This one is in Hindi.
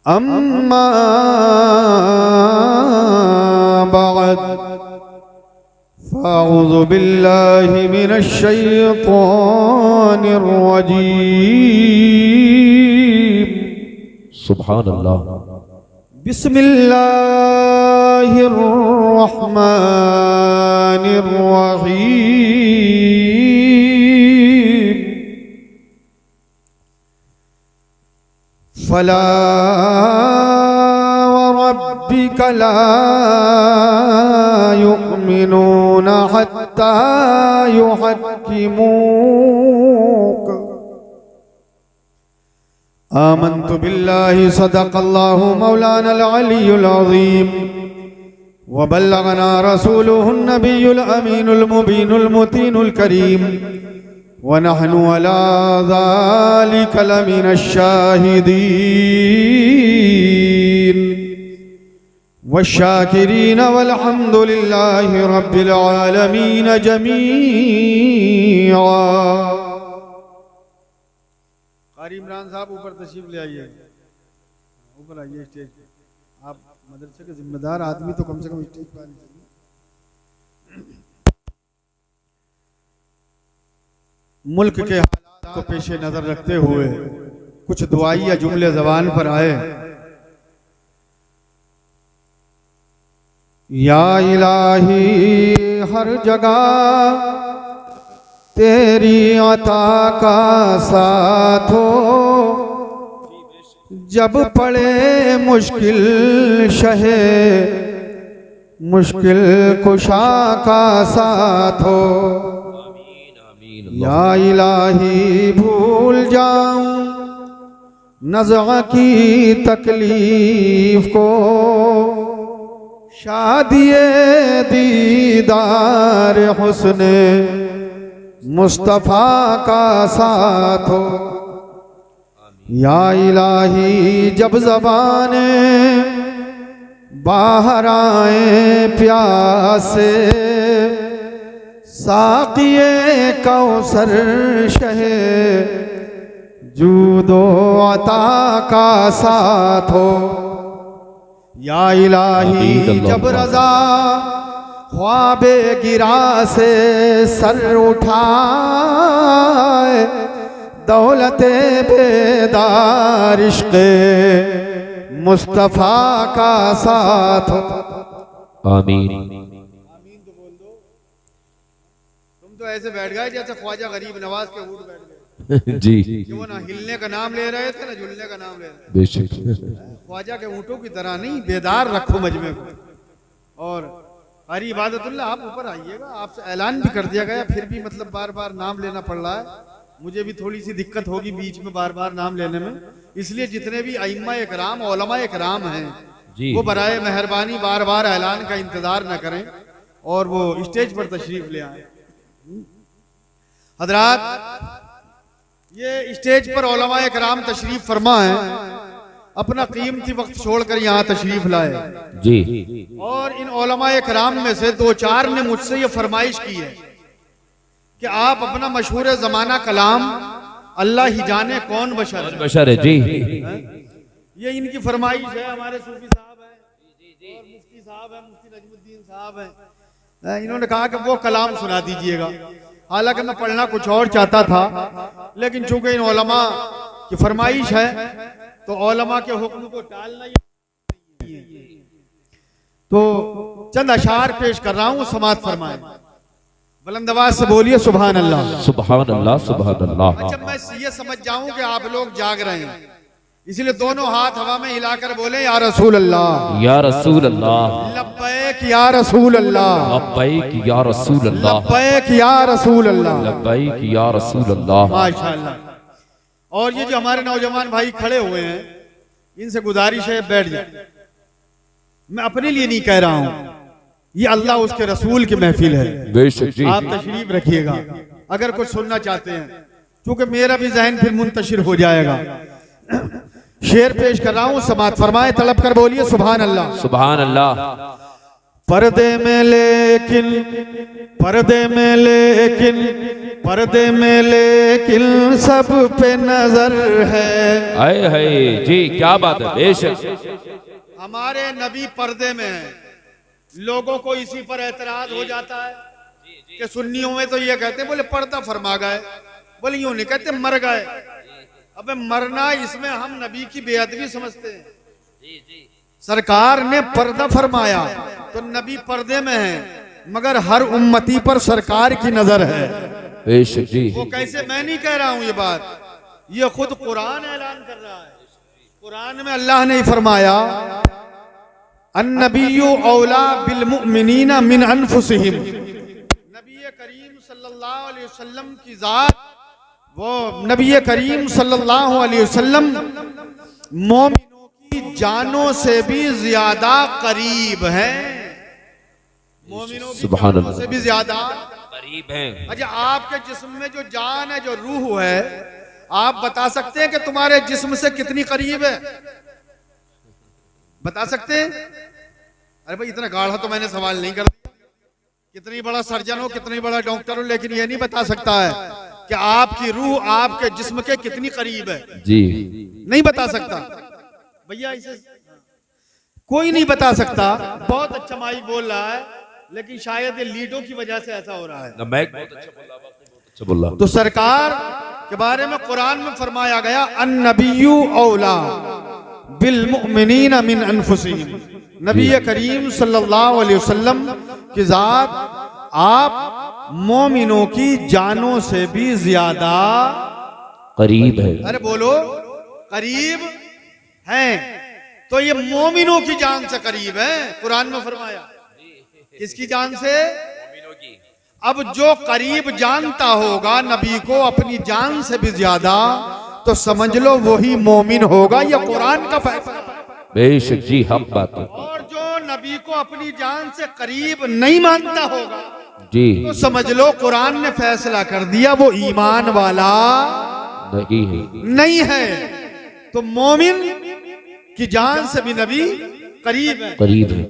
अम्मा बाद फ़अऊज़ु बिल्लाहि मिनश शैतानिर रजीम। सुभान अल्लाह। बिस्मिल्लाहिर रहमानिर रहीम। फला वरब्बिका ला युमिनून हत्ता युहक्किमूक। आमन्तु बिल्लाहि सदक़ल्लाहु मौलानल अलियुल अज़ीम व बल्लगना रसूलुहुन नबियुल अमीनुल मुबीनुल मुतीनुल करीम व नहनु अला ज़ालिका लमिनश शाहिदीन वश्शाकिरीन वल्हम्दुलिल्लाहि रब्बिल आलमीन जमीआ। कारी इमरान साहब ऊपर तशरीफ ले आइए, ऊपर आइए स्टेज पे। आप मदरसे के जिम्मेदार आदमी तो कम से कम स्टेज पर आने चाहिए। मुल्क के हालात को पेशे नजर रखते हुए कुछ दुआई या जुमले ज़बान पर आए। या इलाही हर जगह तेरी अता का साथ हो, जब पड़े मुश्किल शहे मुश्किल कुशा का साथ हो। या इलाही भूल जाऊं नज़अ की तकलीफ को, शादिए दीदार हुस्ने मुस्तफ़ा का साथ हो। या इलाही जब ज़बाने बाहर आए प्यासे, साक़िए कौसर शहे जूदो अता का साथ हो। या इलाही जब रज़ा ख्वाबे गिरा से सर उठाए, दौलते बेदार इश्क़े मुस्तफ़ा का साथ हो। आमीन। तुम तो ऐसे बैठ गए जैसे ख्वाजा गरीब नवाज के ऊँट बैठ गए जी। कि वो ना हिलने का नाम ले रहे थे ना झूलने का नाम ले रहे थे। बेशक। ख्वाजा के ऊँटों की तरह नहीं, बेदार रखो मजमे को। और कारी इबादतुल्लाह आप ऊपर आइएगा, आपसे ऐलान भी कर दिया गया, फिर भी मतलब बार बार नाम लेना पड़ रहा है। मुझे भी थोड़ी सी दिक्कत होगी बीच में बार बार नाम लेने में, इसलिए जितने भी अइम्मा इकराम उलमा इकराम हैं वो बराए मेहरबानी बार बार ऐलान का इंतजार न करें और वो स्टेज पर तशरीफ ले आए। हजरात, ये स्टेज पर उलमा इकराम तशरीफ फरमा है, अपना कीमती वक्त छोड़कर यहाँ तशरीफ लाए जी। और इन उलमा इकराम में से दो चार ने मुझसे ये फरमाइश की है कि आप अपना मशहूर जमाना कलाम अल्लाह ही जाने कौन बशर है जी, ये इनकी फरमाइश है। हमारे सूफी साहब हैं और मुफ्ती साहब हैं, मुफ्ती नजमुद्दीन साहब हैं, इन्होंने कहा कि वो कलाम सुना दीजिएगा। हालांकि मैं पढ़ना कुछ और चाहता था, लेकिन चूंकि इन उलमा की फरमाइश है तो उलमा के हुक्म को टालना ही है। तो चंद अशार पेश कर रहा हूँ, समात फरमाएं। बुलंद आवाज से बोलिए सुभान अल्लाह। सुभान अल्लाह, सुभान अल्लाह। अच्छा, मैं ये समझ जाऊं कि आप लोग जाग रहे हैं, इसलिए दोनों हाथ हवा में हिलाकर बोले या रसूल अल्लाह, या रसूल अल्लाह, लब्बैक या रसूल अल्लाह, लब्बैक या रसूल अल्लाह, लब्बैक या रसूल अल्लाह, लब्बैक या रसूल अल्लाह। माशाअल्लाह। और ये जो हमारे नौजवान भाई खड़े हुए हैं, इनसे गुजारिश है बैठ जाए। मैं अपने लिए नहीं कह रहा हूं, ये अल्लाह उसके रसूल की महफिल है। बेशक जी। आप तशरीफ रखिएगा अगर कुछ सुनना चाहते हैं, क्योंकि मेरा भी जहन फिर मुंतशिर हो जाएगा। शेर पेश कर रहा हूं, समात फरमाए, तलब कर बोलिए सुभान अल्लाह। सुभान अल्लाह। पर्दे में लेकिन पर्दे में लेकिन पर्दे में लेकिन सब पे नजर है। आए हाय जी, क्या बात है, बेशक। हमारे नबी पर्दे में है। लोगों को इसी पर एतराज हो जाता है कि सुन्नियों में तो ये कहते हैं, बोले पर्दा फरमा गए, बोले यूं नहीं कहते मर गए। अबे मरना इसमें हम नबी की बेअदबी समझते हैं। सरकार ने पर्दा फरमाया तो नबी पर्दे में है, मगर हर उम्मती पर सरकार की नजर है। बेशक जी। वो कैसे, मैं नहीं कह रहा हूं ये बात, ये खुद कुरान ऐलान कर रहा है। कुरान में अल्लाह ने फरमाया अन्नबिय्यु औला बिल मुमिनीना मिन अनफुसिहिम। नबी करीम सल्लल्लाहु अलैहि वसल्लम की जात, वो नबी करीम सल्लल्लाहु अलैहि वसल्लम मोमिनों की जानों से भी ज्यादा करीब हैं। मोमिनों की जानों से भी ज्यादा करीब हैं। अच्छा, आपके जिस्म में जो जान है, जो रूह है, आप बता सकते हैं कि तुम्हारे जिस्म से कितनी करीब है? बता सकते हैं? अरे भाई इतना गाढ़ा तो मैंने सवाल नहीं कर दिया। कितनी बड़ा सर्जन हो, कितनी बड़ा डॉक्टर हो, लेकिन ये नहीं बता सकता है कि आपकी रूह आपके जिस्म के कितनी करीब है। जी नहीं बता सकता भैया, इसे कोई नहीं बता सकता। बहुत अच्छा माइक बोल रहा है, लेकिन शायद ये लीडों की वजह से ऐसा हो रहा है। अच्छा बोल रहा। तो सरकार के बारे में कुरान में फरमाया गया अन्नबिय्यु औला बिल मुमिनीना मिन अनफुसिहिम। नबी करीम सल्लल्लाहु अलैहि वसल्लम की जात आप मोमिनों की जानों से भी ज्यादा करीब है। अरे बोलो, करीब हैं। तो ये मोमिनों की जान से करीब है, कुरान में फरमाया। किसकी जान से? अब जो करीब जानता होगा नबी को अपनी जान से भी ज्यादा, तो समझ लो वही मोमिन होगा। यह कुरान का फैसला। बेशक जी, हम बात है। और जो नबी को अपनी जान से करीब नहीं मानता होगा जी, तो समझ लो कुरान ने फैसला कर दिया वो ईमान वाला नहीं है। नहीं है। तो मोमिन की जान से भी नबी करीब है। करीब है।